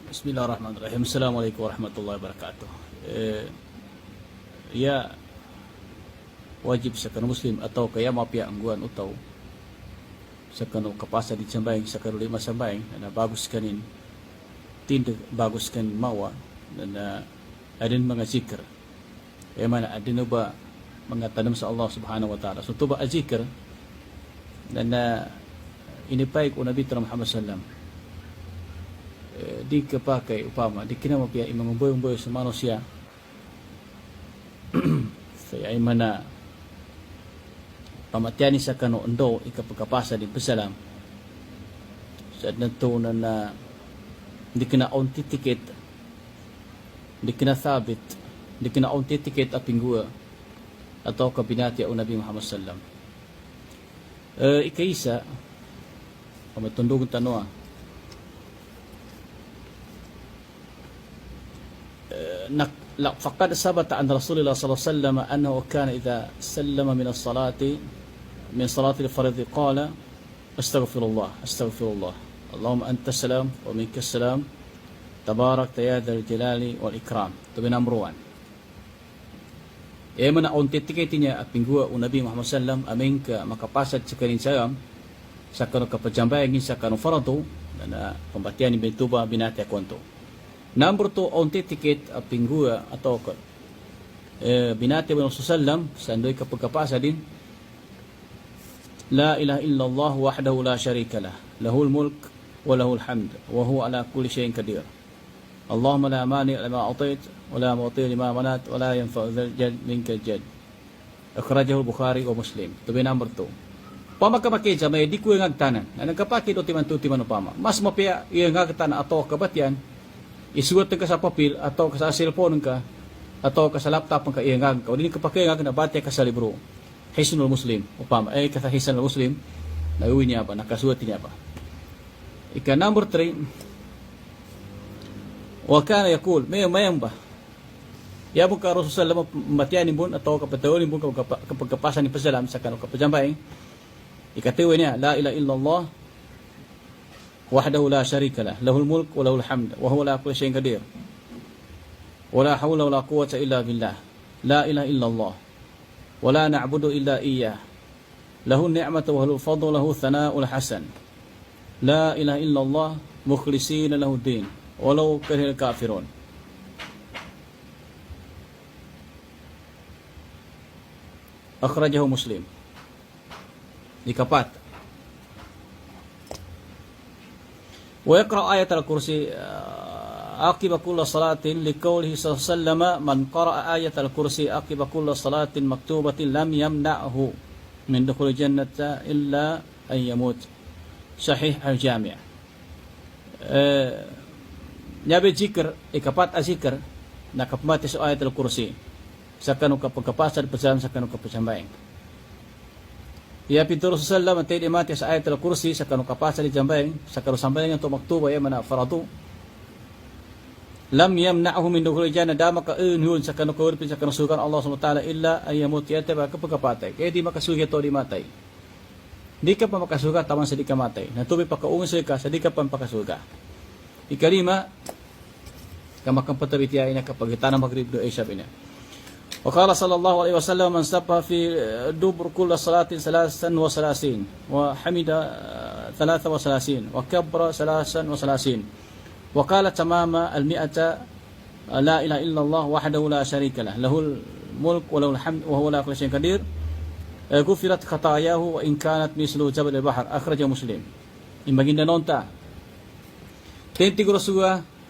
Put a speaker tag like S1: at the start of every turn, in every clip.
S1: Bismillahirrahmanirrahim. Assalamualaikum warahmatullahi wabarakatuh. Ya wajib sekan muslim atau kaya mapia angguan utau sekan kapasa di sambayang sekan lima sambayang na bagus kanin tindak bagus kan mawa dan adin mga zikr mana adin ba mga tanam sa Allah subhanahu wa ta'ala so to ba azikr dan ini baik Nabi Muhammad sallam di kepakai upama di kina mapia imang umboy sa manusia saya ay mana pamatiani sa kano ndo ikapagkapasa di pesalam sa nato na di kina onti tiket di kina thabit di kina onti tiket apingua atau kabinati o Nabi Muhammad sallam ikaisa pamatundog tanwa فقد ثبت عن رسول الله صلى الله عليه وسلم أنه كان إذا سلم من صلاة الفرض قال أستغفر الله اللهم أنت السلام ومنك السلام تبارك يا ذا الجلال والإكرام تبين أمروان mana onti tiketinya apingua Nabi Muhammad sallam amingka makapasad sakarin sayam sakano kapajambayangin sakano faradu na pembatian ni bentuba binati akonto. Number 2 onti tiket apingua atau binati bin Rasulullah sandoy kapagkapasa din La ilaha illallah wahdahu la syarika lah lahul mulk wa lahul hamd wa huwa ala kulli syai'in qadir Allahumma la mani' lima atait wa la mu'ti lima manat wa la yanfa'u dzal jad minka jad akhrajahu Bukhari wa Muslim to be number 2 pamakapake jamay di ko ngagtanan nagkapake do timan upama mas mapia iya ngagtanan ato kabatian isuot ka sa papel atau ka sa cellphone ka atau ka sa laptop ka iangag ka dili ka pakingag na bate ka sa libro Hisnul Muslim upama ay ka sa Hisnul Muslim nauwi niya pa nakasuot niya pa number 3 wa kana yaqul mayam ba ya buka Rasulullah matianin bun atau kapatawin bun kapag kapasan ni pasalam sa kanang kapajambay ikatuwa niya la ilaha illallah وحده لا شريك له له الملك وله الحمد وهو على كل شيء قدير ولا حول ولا قوة إلا بالله لا إله إلا الله ولا نعبد إلا إياه له النعمة وله الفضل وله الثناء الحسن لا إله إلا الله مخلصين له الدين ولو كره الكافرون أخرجه مسلم dikapat ويقرأ آية الكرسي عقب كل صلاة لقوله صلى الله عليه وسلم من قرأ آية الكرسي عقب كل صلاة مكتوبة لم يمنعه من دخول الجنة إلا أن يموت صحيح الجامع nyabe zikr ikapat azikr nakapmati sa ayat al-kursi sakano kapagkapasan pasan sakano kapasambay ya pitur sallallahu alaihi wasallam sa ayat al-kursi sakano kapasa di jambay sakano sambayan to maktuba ya mana faradu lam yamna'hu min dukhul jannah dama ka unhun sakano ko urpin sakano sukan Allah subhanahu wa ta'ala illa ayyamut ya taba kapagkapatay kaya di makasuhi to di matay di ka pa makasuga taman sa di ka matay natubi pa kaungon sa di ka pa makasuga ikalima kamakampatabiti ay na kapag hitanang maghrib do ay sabi niya وقال صلى الله عليه وسلم من سبح في دبر كل صلاة 33 وحمد 33 وكبر 33 وقال تمام 100 لا إله إلا الله وحده لا شريك له له الملك وله الحمد وهو على كل شيء قدير غفرت خطاياه وإن كانت مثل جبل البحر أخرجه مسلم إن بغينا نونتا تنتي رسول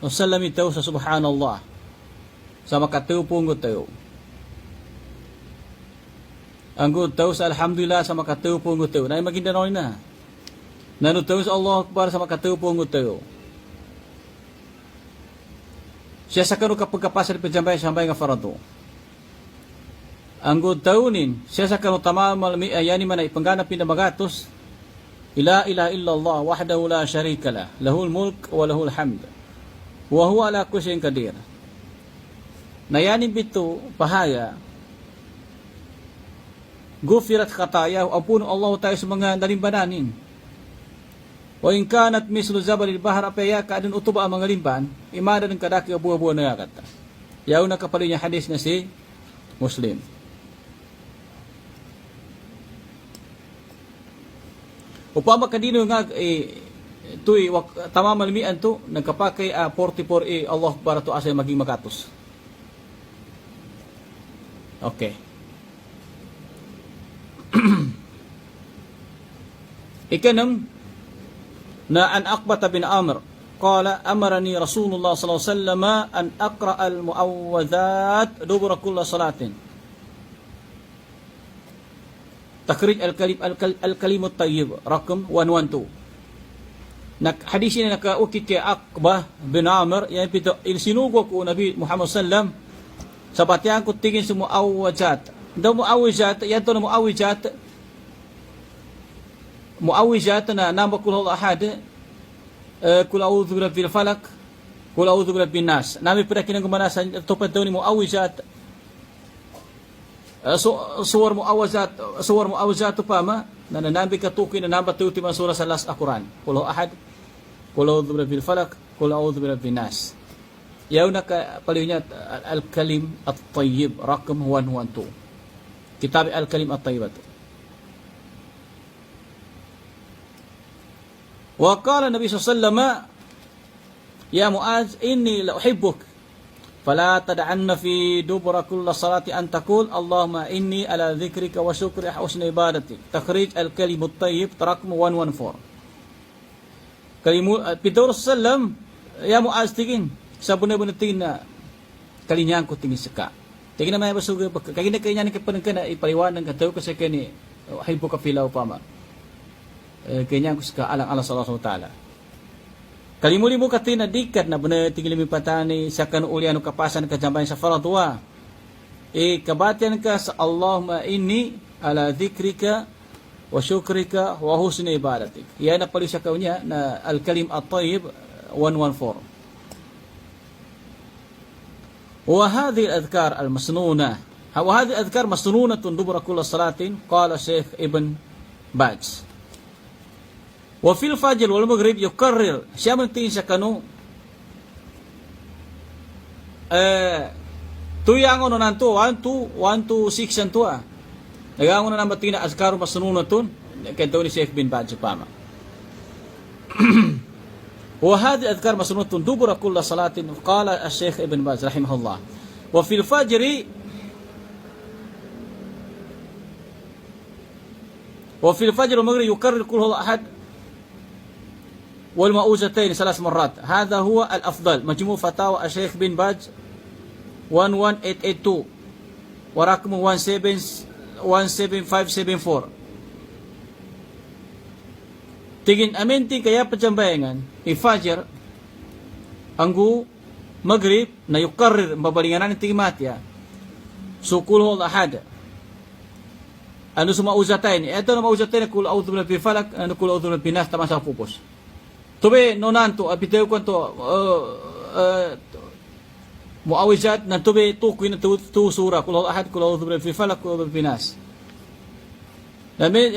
S1: وسلم توسى سبحان الله sama kateu punggo teu anggo tahu alhamdulillah sama kateu punggo teu na maginda noy na nanu tahu Allah akbar sama kateu punggo teu siya sakano kapag kapasal pejambay sambay nga farado anggo taunin siya sakano tamamal mi ayani man ipangganap pinamagatos ila ilaha illallah wahdahu la syarika lah lahul mulk wa lahul hamd wa huwa ala kulli syai'in qadir nayanin bito pahaya gufirat khataya ampun Allah tayo sa mga nalimbananin Wa in kanat mislu zabalil bahar apa ya keadaan utuba mangalimpan imada ng kadaki buah-buah na kata. Yauna kapalinya hadis na si Muslim. Upama kadino nga tuy tamam malmian tu nagkapakai 44 Allah barato asay maging makatos. Okay. Ikanam na an Aqbah bin Amr qala amarani Rasulullah sallallahu alaihi wasallam an aqra al-muawwadzat dubura kulli salatin. Takhrij al-kalimut tayyib rakam 112. Nak hadis ini nakaukit kay Aqbah bin Amr yang pito ilsinugo ko Nabi Muhammad sallam sabatian ko tingin sa muawwadzat. Daw muawwadzat yato na muawwizat na namba kul huwa ahad kul a'udzu birabbil falaq kul a'udzu birabbin nas nami pada kinang gumanasan tupad daw ni muawwizat suwar muawwizat upama na nanabi katukin na namba tuti man surah sa last Quran kul huwa ahad kul a'udzu birabbil falaq kul a'udzu birabbin nas yauna ka palinya al-kalim at-tayyib rakam 112 kitab al-kalim at-tayyib. وقال النبي صلى الله عليه وسلم يا معاذ إني لأحبك فلا تدعن في دبر كل صلاة أن تقول اللهم إني على ذكرك وشكرك وحسن عبادتك. تخريج الكلم الطيب رقم 114. Pitulus sallam ya Muaz tingin sabuna-buna tingin na kalinyang ko tingin saka. Tingin na may basuga kagina kanya ni kapanang na ipaliwanag ka tayo kasi kani uhibbuka fillahi upama. Kanya ko sa alang Allah sallallahu alaihi wasallam. Kalimuli mo katina dikat na benar tingilimi patani sa kanuuli anu kapasan kajambayan sa faradwa. Kabatian ka sa Allahumma inni ala dhikrika wa syukrika wa husni ibadatik. Yan na pali sa kaunya na al-kalim at-tayyib 114. Wa hadhihi al-adhkar al-masnuna. Wa hadhihi al-adhkar masnunatun dubura kulli salatin qala Syekh Ibn Baz. Wa fil fajr wal maghrib yukarrir siya man tingin sa kanu tuyangon nanto 1 to 6 anto nagangon na matina azkaru masnunatun kento ni Sheikh bin Baz pama wa hadi azkar masnunatun dubura kull salatin qala al-Sheikh Ibn Baz rahimahullah wa fil fajr wal maghrib yukarrir kull ahad والمؤوزتين 3 مرات هذا هو الأفضل مجموع فتاوى الشيخ بن باز 11882 ورقم 17574 tingin aminti kaya pajambayangan ifajar anggu maghrib na yukarrir mabalinganan ng timatya sukulhul ahad ano sa mauzatain ito na mauzatain kul a'udzu birabbil falaq ano kul a'udzu birabbin nas tama sa pupos. Tobe nonanto apiteu kwanto muawizat na tobe tukuin na tu sura kul ahad kul a'udzu birabbil falaq kul a'udzu birabbin nas. Namin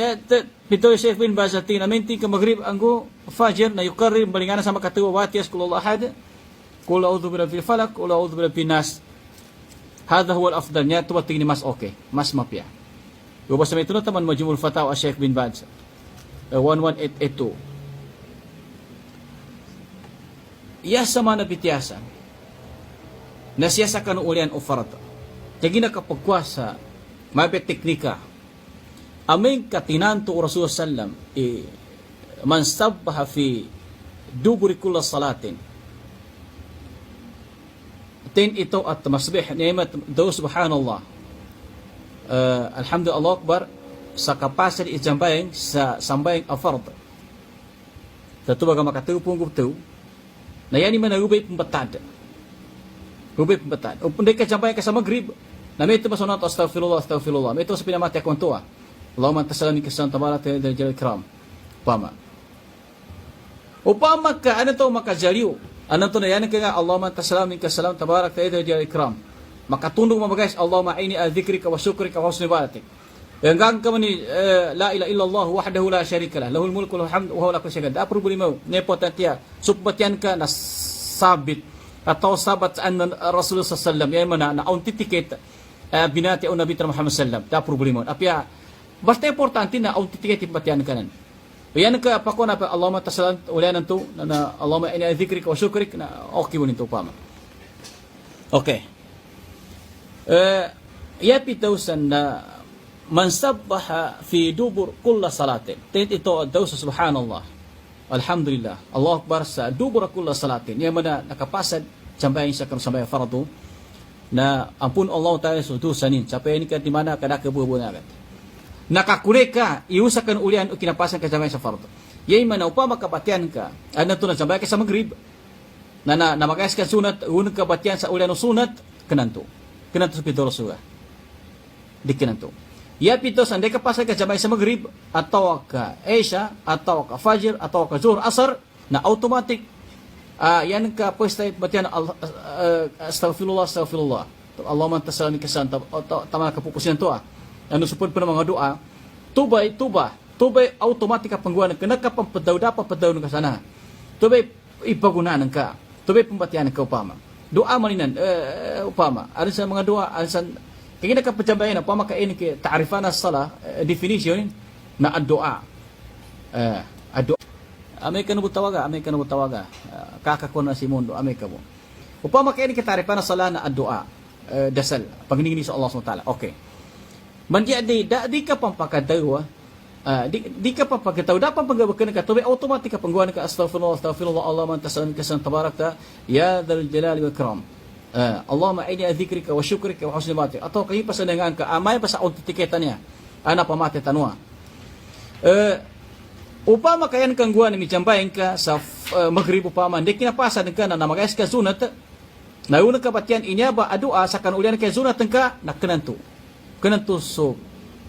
S1: pito Sheikh bin Baz atin aminti ka maghrib anggo fajr na yukarrir balingana sama katuwa watias kul ahad kul a'udzu birabbil falaq kul a'udzu birabbin nas. Hadha huwa al-afdal niya tuwa tingni mas okay mas mapya. Ubas may tunod taman majmul fatawa Sheikh bin Baz 11882. Iya sama na bitiyasan na siya sa kanuulian o farata. Jadi nakapagkwasa mabit teknika aming katinanto Rasulullah sallam man sabbaha fi duburi kulla salatin tin ito at masbih ni'mat do subhanallah alhamdulillah akbar sa kapasan ijambayang sa sambayang afard tatubaga makatupong guptu na yan man nagubay pembatad. Gubay pembatad. O punday ka jambayan ka sa maghrib. Na may ito masunat astaghfirullah. May ito sa pinamati akong tuwa. Allahumma tasalami ka sa tabarat ya dal ikram. Pama. Upama ka ano to makajaliw. Ano to na yan ka nga Allahumma tasalami ka salam tabarak ya dal ikram. Makatundong mga guys Allahumma inni adhikrika wa syukrika wa husni ibadatik. yang gang kami la ilaha illallah wahdahu la syarikalah lahul mulku wa lahul hamdu wa huwa ala kulli syai'in qadir. Apa problema nepotatia supatianka na sabit atau sabat an Rasulullah sallallahu yang mana na autentiket binati au Nabi Muhammad sallallahu da problema. Apa ya basta importante na autentiket patian kanan. Yan ka pakon apa Allahumma tasallam ulian tu na Allahumma inni adzikrik wa syukrik na okay bunin tu pama. Okay. Ya pitausan na man sabbaha fi dubur kulla salatin. Ito daus subhanallah. Alhamdulillah. Allah akbar sa dubur kulla salatin. Yang mana nakapasad sampai sa kan sampai fardu na ampun Allah taala sudusanin sampai ini di mana kada kebubuhan agad. Nakakureka iusakan ulian kinapasan ka sampai sa fardu. Yang mana upama kabatian ka ana tu na sampai ka sa maghrib. Na makayas ka sunat unang kabatian sa ulian sunat kenanto. Kenanto sa pitol suga. Dikenanto. Ya pito sandai ka pasal ka jamai sa maghrib atau ka isya atau ka fajr atau ka zuhur asar na automatic yan ka puesta batian astaghfirullah Allahumma tasalami kasan tama ka pupusin to anu supud pa mga doa tubay automatic ka pangguan kana ka pampedaw ka sana tubay ipagunaan ka tubay pambatian ka upama doa maninan upama ada sa mga doa sa kaya na kapacambayan, pa makain ke ta'rifana salah definition na ad-du'a. Ad-du'a. Amay ka nabutawaga. Kakako na si mundo, amay ka mo. Upa makain ke ta'rifana salah na ad-du'a. Dasal, panginigini sa Allah SWT. Okay. Mandiya di ka pampakadaw, di ka pampakadaw, dapat panggawakan ka, tuwi automatic ka panggawa ka, astaghfirullah, Allah man tasalan kasan tabarakta, ya dhal jalali wa ikram. Allahumma inni adzikruka wa syukrika wa husni ibadatik atau kahi pasandangan ka amay pa sa autentiketan niya ana pamate tanwa upama kayan kang guan mi jambayan ka sa maghrib upama dik kinapasan ka na namagayas ka sunat na una ka batian inya ba adua sakan ulian ka sunat ka na kenantu so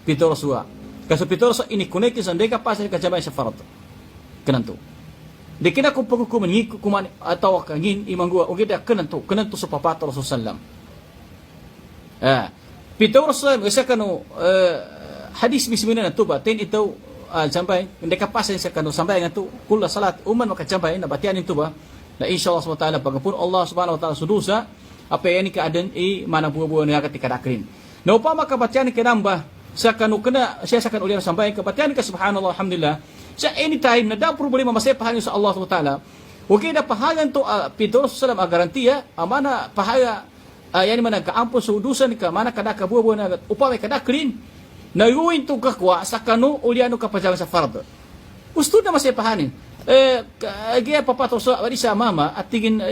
S1: pitoro suwa kaso pitoro sa ini kunek sa ndeka pasan ka jambayan sa farad kenantu dikina kung pagkukuman ngi kuman atau kangin imangua ugida kenanto sa papato Rasul sallam pito Rasul isa kanu hadis bismillah na tuba ten ito sampai ndeka pasen sa kanu sampai ngato kulla salat uman makajambay na batian ito ba na insyaallah subhanahu wa taala pagpun Allah subhanahu wa taala sudusa apa yani keadaan mana buah-buah niya ketika dakrin na upama kabatian kinamba sa kanu kena siya sa kanu ulian sampai kabatian ka subhanallah alhamdulillah sa anytime na da problema masay pahayo sa Allah SWT okay na pahayan to Pedro sallam a garantiya amana pahaya yani man nagkaampon sa udusan ka mana kada ka buo na upamay kada clean na yuin to kakwa sa kanu uliano kapajagan sa fard gusto na masay pahanin kaya papato sa sa mama at tingin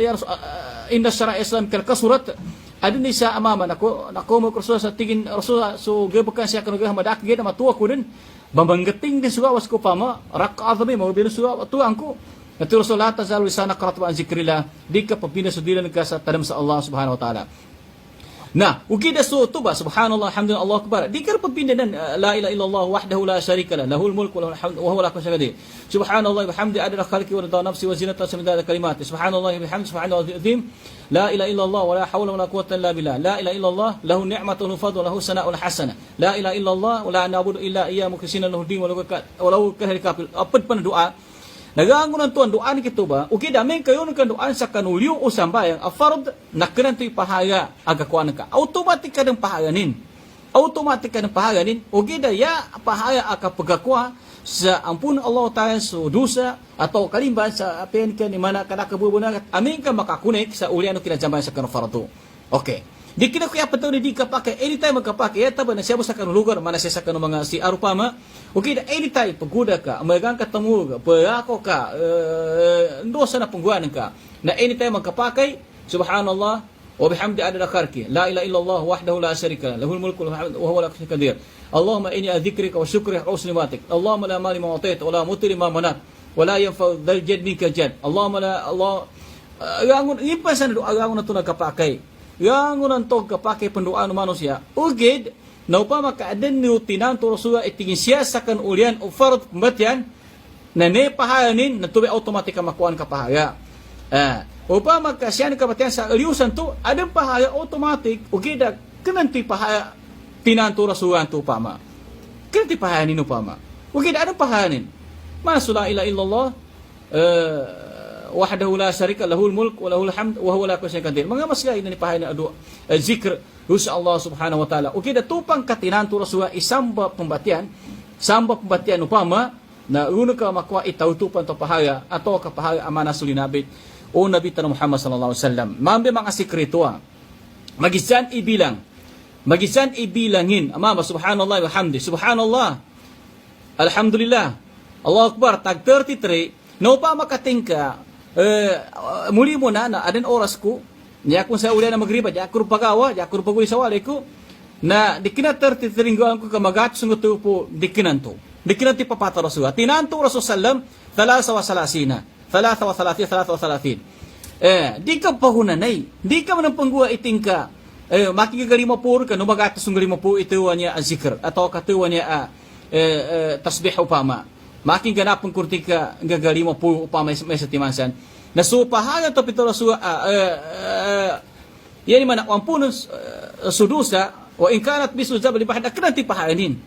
S1: inda syara Islam kal kasurat adun sa amama nako mo kurso sa tingin rasul so gebekan siya kanu madak gid matuwa ko din bambanggeting din suwa was ko pama rakaat mi mo bin suwa tu angko natu rasulullah tazalu lisana qaratba an zikrillah dika papina sudilan ka sa tadam sa Allah subhanahu wa taala nah ukida su tuba subhanallah alhamdulillah Allah akbar dikar papina dan la ilaha illallah wahdahu la syarika lah lahul mulku wa lahul hamdu wa huwa ala kulli syai'in qadir subhanallah bihamdi adada khalqi wa rida nafsi wa zinata samdada kalimati subhanallah bihamdi subhanallah azim لا إله إلا الله ولا حول ولا قوة إلا بالله لا إله إلا الله له النعمة والفضل وله الثناء الحسنة لا إله إلا الله ولا نعبد إلا إياه مخلصين له الدين ولو كره الكافرون apa pun doa nagangunan tuan doa ni kita ba uki damen kayo kan doa sa kanuliu usambayang afard nakran tu pahaya aga kuan ka automatic kadang pahaganin uki da ya pahaya aka pagakwa sa ampun Allah Ta'ala sa dosa atau kalimban sa apen ka ni mana kada kabubunan amin ka makakunik sa ulian kina jamban sa kanu fardu okay di kina kuya pataw ni di ka pakai anytime magkapake ya taba na siya sa kanu lugar mana siya sa kanu mga si arupama okay da anytime paguda ka magang katemu pagako ka dosa na pungguan ka na anytime magkapakay subhanallah wa bihamdi adada khalqi la ilaha illallah wahdahu la syarika lahul mulku wa huwa ala kulli syai'in qadir Allahumma inni adzikruka wa syukrika wa husni ibadatik Allahumma la mani ma atayta wa la muti lima manat wa la yanfa'u dzal jadd minka jadd Allahumma la Allah yangun ipasan doa yangun na tunag kapakai yangun antog kapakai pendoa no manusia ugid na upama kaaden ni utinan to rasul itingin siya sakan ulian o farad pembatian na ne pahayanin na tubi automatic makuan kapahaya upama kasyan kabatian sa liusan to ada pahaya automatic ugida kananti pahaya tinanto rasuan to pama kena dipahanin upama. Mungkin ada pahanin. Masu la ilaha illallah wahdahu la syarika lahul mulk wa lahul hamd wa huwa ala kulli syai'in qadir. Mga masya ini pahanin adu zikr Gusti Allah Subhanahu wa taala. Ukida tupang katinantu Rasulullah isamba pembatian upama na uno ka makwa itautupan to pahaya atau ka pahaya amana suli nabi o nabi tanah Muhammad sallallahu alaihi wasallam. Mambe mga sikretua. Magisan ibilangin amama subhanallah wa hamdi subhanallah alhamdulillah Allahu akbar tag 33 no pa makatingka muli mo na aden oras ko niya kung sa ulian na magriba ja kur pagawa ja kur paguli sa ko na dikina 33 ko kamagat sungutu po dikinan ti papata rasul tinanto rasul sallam 33 di ka pahunanay di ka man panggua itingka makigagalima po ka no magatas ng galima po ito niya azikr atau katuwa niya tasbih upama making ganapang kurtika gagalima po upama may sa timansan na supahaga to pito rasul yan man ang sudusa o in kanat bisu zabal bahad akran ti pahanin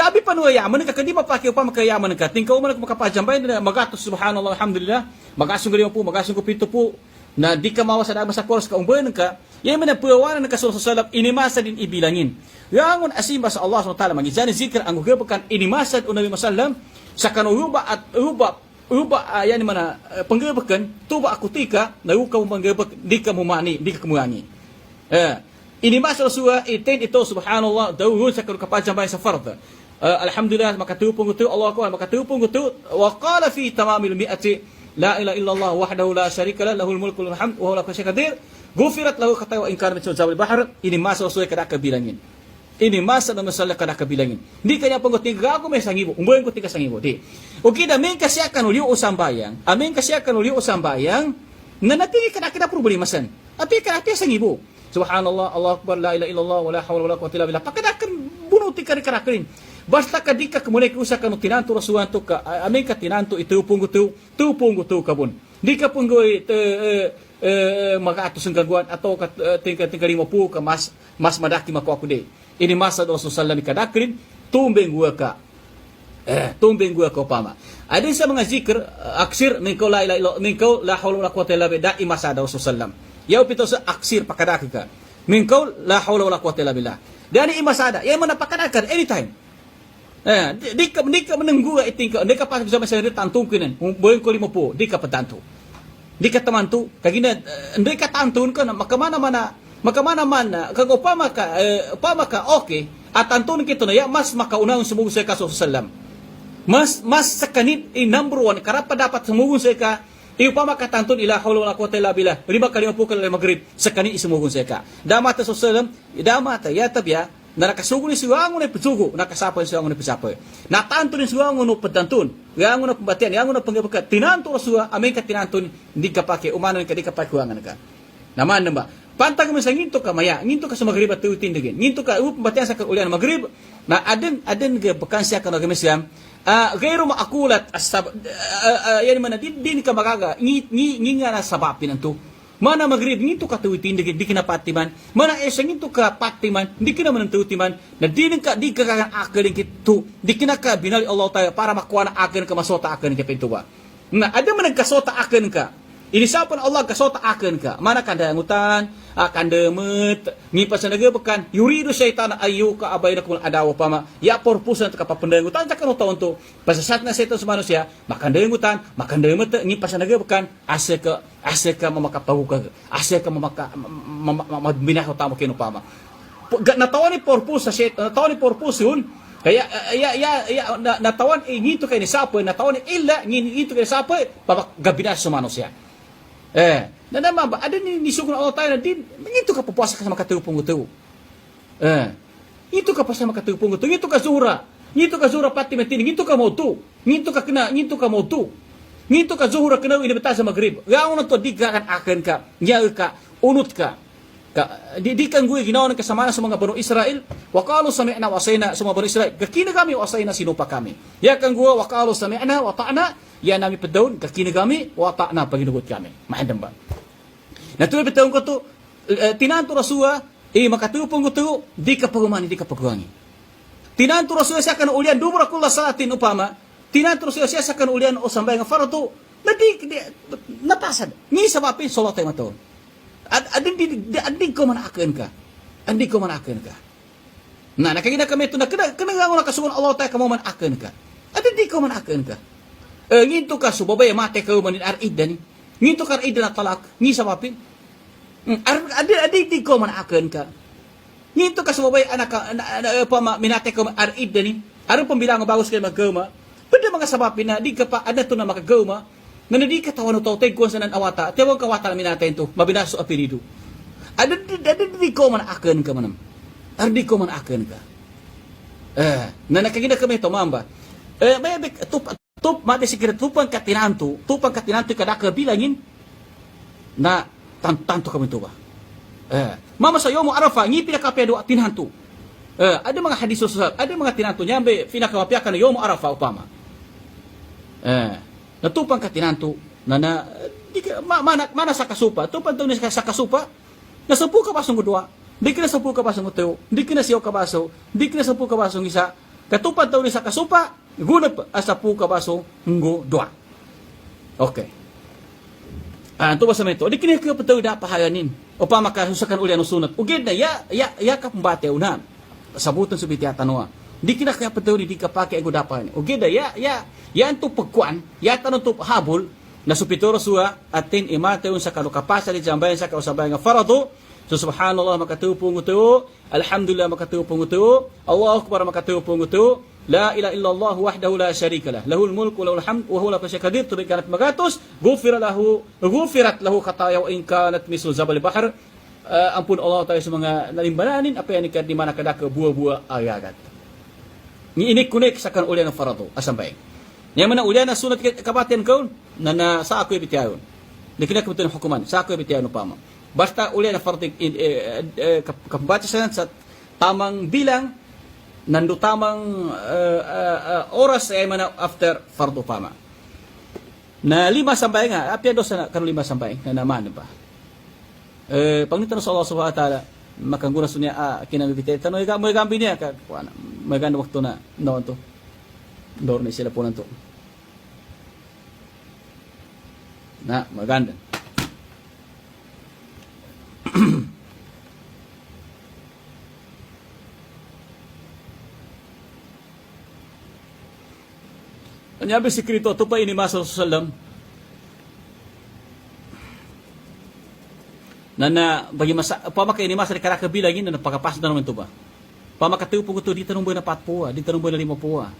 S1: abi panuyaman ka kadi mapaki upama kayaman ka tingkaw man makapajambay na magatos subhanallah alhamdulillah magasong galima po magasong ko pito po na di ka mawas sa sa course ka umbayan ka yan man ang puyawanan ng kasulsasalap inimasa din ibilangin yangon asimba sa Allah SWT magizani zikr ang gugabakan inimasad o Nabi Masallam sa kanuuba at uba yan man panggabakan tuba akutika na uka mo panggabak di ka mumani di ka kumuangi inimasa Rasulullah itin ito subhanallah daw yun sa kapajambay sa farda alhamdulillah makatupong ito Allah akbar makatupong ito wa qala fi tamamil mi'ati la ilaha illallah wahdahu la syarika lah lahul mulku wal hamd wa huwa ala kulli syai'in qadir gufirat lahu khataaya in kana min zawal bahr ini masa Rasul kada kabilangin ini masa na masala kada kabilangin di kanya pangoting gago may sangibo umboy ko tiga sangibo di o kida men kasyakan uliu usambayang amen kasyakan uliu usambayang na natigi kada problema san api kada sangibo subhanallah Allah akbar la ilaha illallah wala hawla wala quwwata illa billah pakadakan bunuti karakarin basta kadika kemudian usa kanu tinanto Rasulullah to ka amen ka tinanto itu punggu tu kabun di ka punggo magaatos ng gagwan atau tingkat 50 ka mas madaki mako ako de ini masa Rasulullah sallallahu kadakrin tumbeng gua ka upama ada sa mga zikr aksir ningko la ilaha illallah ningko la hawla wala quwwata illa billah imasa Rasulullah yaw pito sa aksir pakadaki ka ningko la hawla wala quwwata illa billah dani imasada yan mo napakadakan anytime di ka menunggu itingka di ka pasok sa masaya tantungkinan boyong ko limo po di ka patanto di ka tamanto kagina di ka tantun ka na makamana man kagopama ka okay at tantun kito na ya mas makaunang sumugo sa kaso sallam mas sakanit number 1 karapa dapat sumugo sa ka upama ka tantun ila hawla wala quwwata illa billah lima kali po ka magrib sakanit isumugo sa ka damata sallam damata ya tabya na nakasugo ni siwango na pisugo nakasapa ni siwango na pisapoy natanto ni siwango no padantun yango na pambatian yango na panggabakat tinanto Rasulullah amen ka tinanton di ka pake umano ka di ka pakuangan ka naman ba pantag mo sa nginto ka maya nginto ka sa magrib at tuwitindagin nginto ka pambatian sa kaulian magrib na aden ga bakansya ka na gamisyam gairo maakulat yan man din ka magaga nginga na sabapin anto mana magrib ngito ka tuwitin di kinapatiman mana esa ngito ka patiman di kinaman tuwitiman na di ka akalin kito di kinaka binali Allah tayo para makuha na akin ka masota akin ka pintuwa na ada man nagkasota akin ka inisapan Allah kasota akin ka mana kandangutan kandamet ngipas na nagabakan yurido syaitan ayu ka abay na kung adawa pa ma ya purpusan ka papandangutan sa kanong to pasasat na syaitan sa manusia makandangutan makandamet ngipas na nagabakan asa ka mamakapahu ka asa ka mabinaho tamo kinupama natawan ni purpose sa syaitan natawan ni purpose yun kaya natawan ngito kay ni sapoy natawan ni illa ngito kay sapoy gabinas sa manusia naman ba ada ni sugun Allah tayo na din ngito ka pupuasa ka sa makatupong ito ngito ka pa sa makatupong ito ngito ka zura pati matini ngito ka motu ngito ka motu ngito ka zuhura kana inibata sa magrib gaon na to di ka akan ka nyaw ka unut ka di kan gue ginawa ng kasama sa mga Banu Israel waqalu sami'na wa asayna sa mga Banu Israel kakina kami wa asayna sinupa kami ya kan gue waqalu sami'na wa ta'na ya nami pedawon kakina kami wa ta'na paginugot kami maandam ba natuloy bitawon ko to tinanto Rasulullah makatupong ko to di ka pagumani di ka pagwangi Tinanto Rasul siya kan ulian dumura kulla salatin upama. Tinanto Rasul siya kan ulian o sambay nga fardu. Napasad. Ni sabapin salat ay mato. Adin ko man akan ka. Andi ko man akan ka. Nah, nakagina kami ito na kanang nakasugon Allah tayo kamo man akan ka. Adin ko man akan ka. Nginto ka subabay mate ka man arid dani. Nginto ka arid na talak. Ni sabapin. Adin ko man akan ka. Nginto ka subabay anak minate ka man arid dani. Aron pambilang bagus kayo magkama. Pwede mga sabapin na di ka pa ada to na makagama. Na di ka tawano to tay kuan sanan awata. Tewag kawata na minate ito. Mabinaso apelido. Adin ko man akan ka manam. Ardi ko man akan ka. Na nakagina kami ito, mamba. May tup mati sikret tupang katinanto kada ka bilangin na tanto kami ito ba. Mama sa yomo arafa, ngi pinakapedo at tinanto. Ada mga hadis susah, ada mga tinanto niya, may pinakamapiakan na yomo arafa upama. Natupang katinanto, mana sa kasupa, tupang ito sa kasupa, nasampu ka pasong udwa, di ka nasampu ka pasong uteo, di ka nasiyaw ka baso, di ka nasampu ka pasong isa, katupang ito sa kasupa, gunap asapu ka pasong nggo doa. Okay. Ito ba sa ito, di ka na pataw na pahayanin, o pa makasusakan ulian o sunat, ugid na, ya ka pambatew na, sabutan sa bitiyata noa, di ka na kaya pataw ni di ka pake ang gudapan, ugid na, ya ito pagkuan, ya tanong ito habol, na supitoro suwa atin imateun sa kalukapasa di jambayan sa kausabayan nga farado. So subhanallah makatupong ito, alhamdulillah makatupong ito, Allahu akbar makatupong ito, la ilaha illallah wahdahu la syarika lah, lahul mulku wa lahul hamd wa huwa ala kulli syai'in qadir. Tuloy kanat magatos, gufirat lahu khataya wa in kanat mislu zabal bahr. Ampun Allah tayo sa mga nalimbananin apa yan di mana kadaka buah-buah ayagat. Ni ini kunik sa kan ulian ng farado asambay. Yang mana ulian na sunat kabatian kaun na sa ako ibitiyayon. Di kinakabutin ng hukuman, sa ako ibitiyayon upama. Basta ulian na farado kabatisan sa tamang bilang, nando tamang oras ay mana after fardo upama. Na 5 sambay nga, apya dosa na kan 5 sambay na naman ba. Pangitan sa Allah subhanahu wa ta'ala, makanguna sunya kinamibitiyayon. Tanong mo ikambi niya, may ganda waktu na noon to. Dor na sila po nanto. Na, maganda. Anyabi sikrito, ito pa inimasa sa salam. Bagi masa, pamaka inimasa ni karakabilangin na napakapas na naman ito ba? Pamakatiw po ito, di tanong buhay na 4 puwa, di tanong buhay na 5 puwa.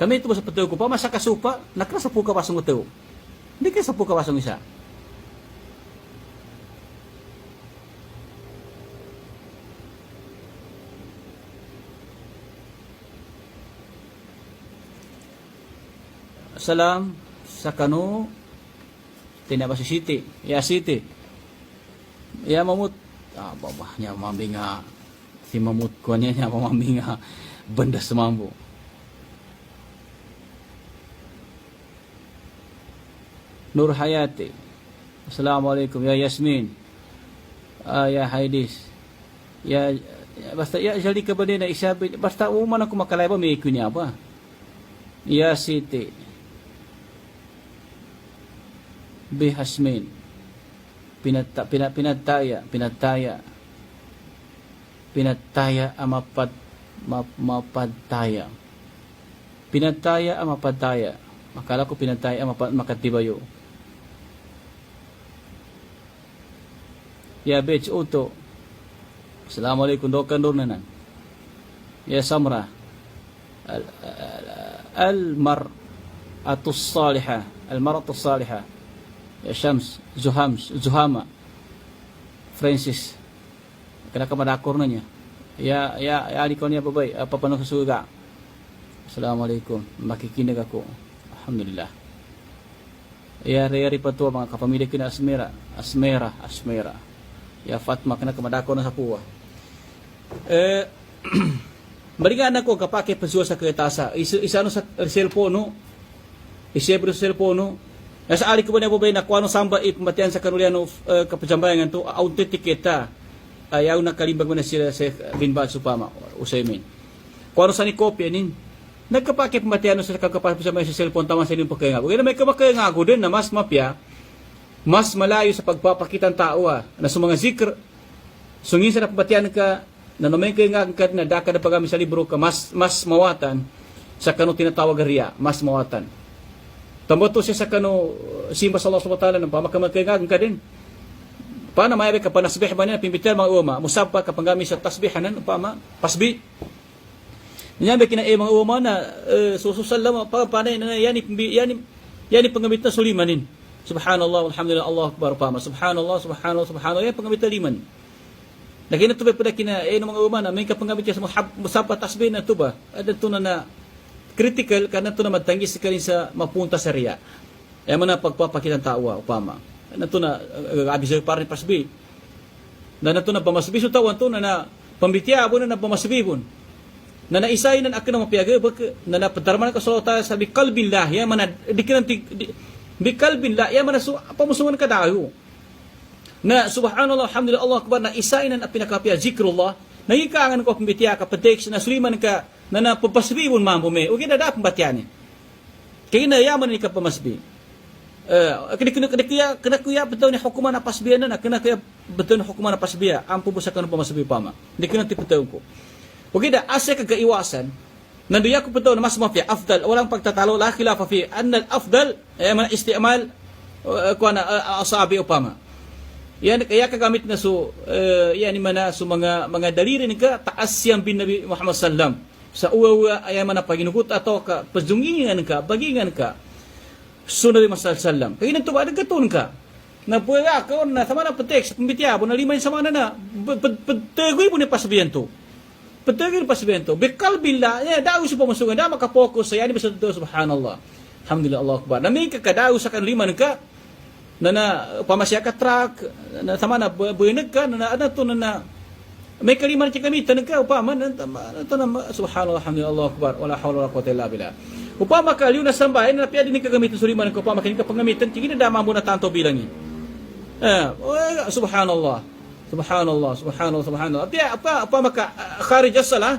S1: Kami ito ba sa patuyo ko, pamasa kasupa, nakra sa puka pasong ito. Hindi kayo sa puka pasong isa. Salam sa kanu tinabasi city, ya city. Ya mamut, baba nya mambinga si mamut ko nya mambinga benda semambu. Nur Hayati, Assalamualaikum ya Yasmin, ya Haidis, ya basta ya jadi kepada na isabi basta uman ako makalay ba may kunya ba? Ya Siti, Bi Hasmin, pinataya mapadtaya, pinataya amapadtaya, makala ko pinataya makatibayo. Ya Bech Uto, Assalamualaikum dokan durnanan. Ya Samra, Al-Mar'atus Salihah, Al-Mar'atus Salihah. Ya Syams, Zuhama, Francis, kena kamadakor na niya. Ya adik ko niya babay, papano sa suga. Assalamualaikum, makikinig ako. Alhamdulillah. Ya Reyari pa to, mga kapamilya ko na Asmera. Ya Fatma, kena kamadakor na sa puwa. Maringan ako kapake pasuwa sa kretasa. Isa no sa cellphone, isebro sa cellphone. Nasa ali ko ba niya babay na kuano samba ipamatian sa kanulian kapajambayan to authenticate ayaw nakalimbag mo na sila Sheikh bin Baz upama Usaymin. Kung ano sa ni kopya nin nagkapakip matiano sa kakapasok sa mga cellphone tama sa inyong pagkaingago. Kaya may kamakailangago din na mas mapya, mas malayo sa pagpapakitang tao na sa mga zikr, sungin sa napabatian ka, na namay kaingagan ka na daka na pagami sa libro ka, mas mawatan sa kano tinatawag riya, mas mawatan. Tamboto siya sa kano simba sa Allah subhanahu wa ta'ala ng pamakamagkaingagan ka din. Paano mayabay ka panasbih ba niya, pimbitan mga uma, musabpa ka pangami sa tasbihanan, upama, pasbi. Nyabe kina mga uma na sususal lang panay na yani pangamit na sulimanin. Subhanallah walhamdulillah Allahu akbar pama. Subhanallah subhanallah yan pangamit na liman. Nakina tubay pada kina mga uma na may kapangamit sa musabpa tasbih na tuba. Ada tuna na critical kana tuna matangis kalin sa mapunta sa riya. Ay man pagpapakitang tao upama. Nato na abis parin pasbi. Na nato na pamasbi so tawan to na pambitiya abo na pamasbibon. Na naisay nan akin na mapiyaga na napadarman ka sa sabi kalbin lah ya mana dikinanti bi kalbin lah ya mana pamusungan ka dayo na subhanallah alhamdulillah Allah akbar na isay nan pinakapiya zikrullah nagikangan ko pambitiya ka patex na suliman ka na napapasbibon mambume o gina da pambatiyan kaya na yaman ni ka pamasbi kena kuya betul ni hukuman na pasbiya na kena kuya betul ni hukuman na pasbiya ang pubusakan ng pamasbi pama dikinanti betul ko. Okay dah asya kagaiwasan nanduya ko betul na mas mafia afdal walang pagtatalo la khilafa fi anna al-afdal man istimal kuana asabi upama yan kaya kagamit na so yan mana so mga daliri ni ka taasyam bin Nabi Muhammad sallam sa uwa ay man paginugot ato ka pazungingan ka bagingan ka so Nabi Muhammad sallam kaya nito ba nagkatun ka na puya ka na sama na petek pembitiya bo na limay sama na petegoy mo ni pasbiyan to Patagin pasbento, bekal billah, daw sa pamasungan, da makapokus sa yani basta subhanallah. Alhamdulillah Allah akbar. Nami ka daw sa kan liman ka na pamasya ka truck, na sama na buenag ka na ano to na may kaliman ti kami tanang ka upama na subhanallah alhamdulillah Allah akbar wala hawla wala quwwata illa billah. Upama ka liw na sambay na piya din ka gamitin sa liman ko upama kini ka pangamitan tingin na dama mo na tanto bilang ni. Subhanallah. Subhanallah. Apa maka kharij as-salah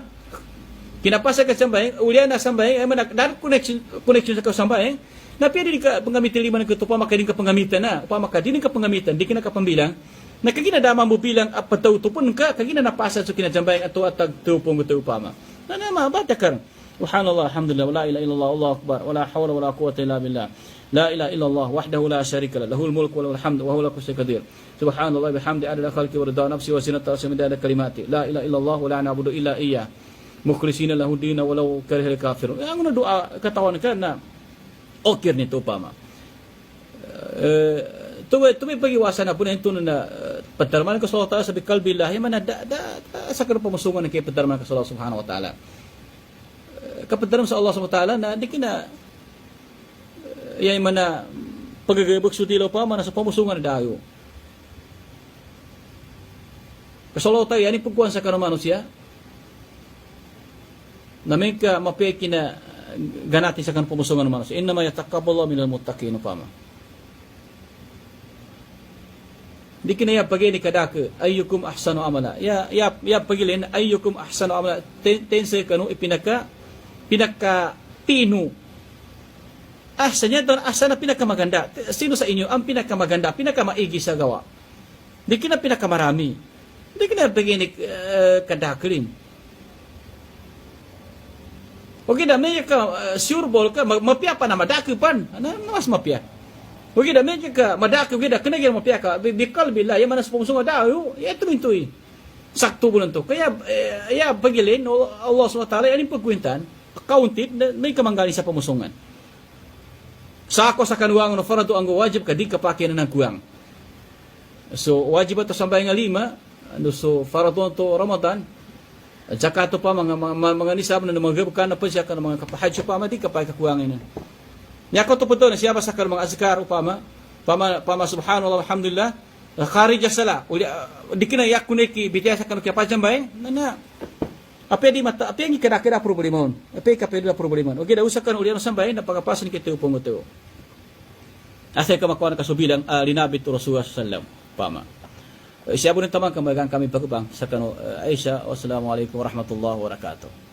S1: kinapasa ka sambay ulian na sambay ay man dar connection sa ka sambay na pwede ka pangamitan liman ko pa maka din ka pangamitan na pa maka din ka pangamitan di kina ka pambilang na kaginadama mo bilang apataw tupon ka kagina napasa sa kinajambay ato atag tupong to upama na mabata ka subhanallah alhamdulillah wala ilaha illallah Allahu akbar wala hawla wala quwwata illa billah لا إله إلا الله وحده لا شريك له له الملك وله الحمد وهو على كل شيء قدير سبحان الله بحمد عدد خلقه ورضا نفسه وزنة عرشه ومداد كلماته لا إله إلا الله ولا نعبد إلا إياه مخلصين له الدين ولو كره الكافرون yang na doa katawan ka na okir nito upama tuwi pagiwasan na po na ito na padarman ka sa Allah sa bikal billah man sa karon pamasungan kay padarman ka sa Allah subhanahu wa ta'ala kapadarman sa Allah subhanahu wa ta'ala na di kina yan mana pagagabag sutilo pa mana sa pamusungan na dayo. Kasalaw tayo, yan ipagkuhan sa kanuman siya. Namin ka mapeki na ganati sa kanang pamusungan naman siya. Innama yatakabballahu minal muttaqin pa ma. Di kinaya pagay ni kadake ayyukum ahsanu amala. Ya pagilin ayyukum ahsanu amala. Tense kanu ipinaka pinu. Asanya doon asa na pinakamaganda. Sino sa inyo ang pinakamaganda, pinakamaigi sa gawa? Di kina pinakamarami. Di kina beginik kadaklin. Okay da may ka sure ball ka mapia pa na madakupan. Ano mas mapia? Okay da may ka madaku gida kana gyud mapia ka bikal bila ya manas pumusunga daw. Ito mintoy. Sakto bulan to. Kaya ya pagilin Allah Subhanahu wa ta'ala ani pagkwintan, counted may kamanggali sa pumusungan. Sa ako sa kanuang no faradu ang wajib ka di ka pakian ng kuwang. So wajib ato sambay nga 5, ano so faradu to Ramadan. Zakato pa mga nisab na mga ka na pa siya ka mga kapahadyo pa di ka pa kuwangin. Nya ko to puto na siya ba sa mga azkar upama subhanallah alhamdulillah kharij as-sala. Di kina yak kuneki bitya sa kanu kya pajambay na apa di mata apa yang kira-kira problemon apa ka pwede problemon okay da usakan ulian sambay na pagapasan kiti upong ito asa ka makuan ka subilang linabit Rasulullah sallallahu pama Siapa ni tamang kami berbang. Sakano Aisyah. Wassalamualaikum warahmatullahi wabarakatuh.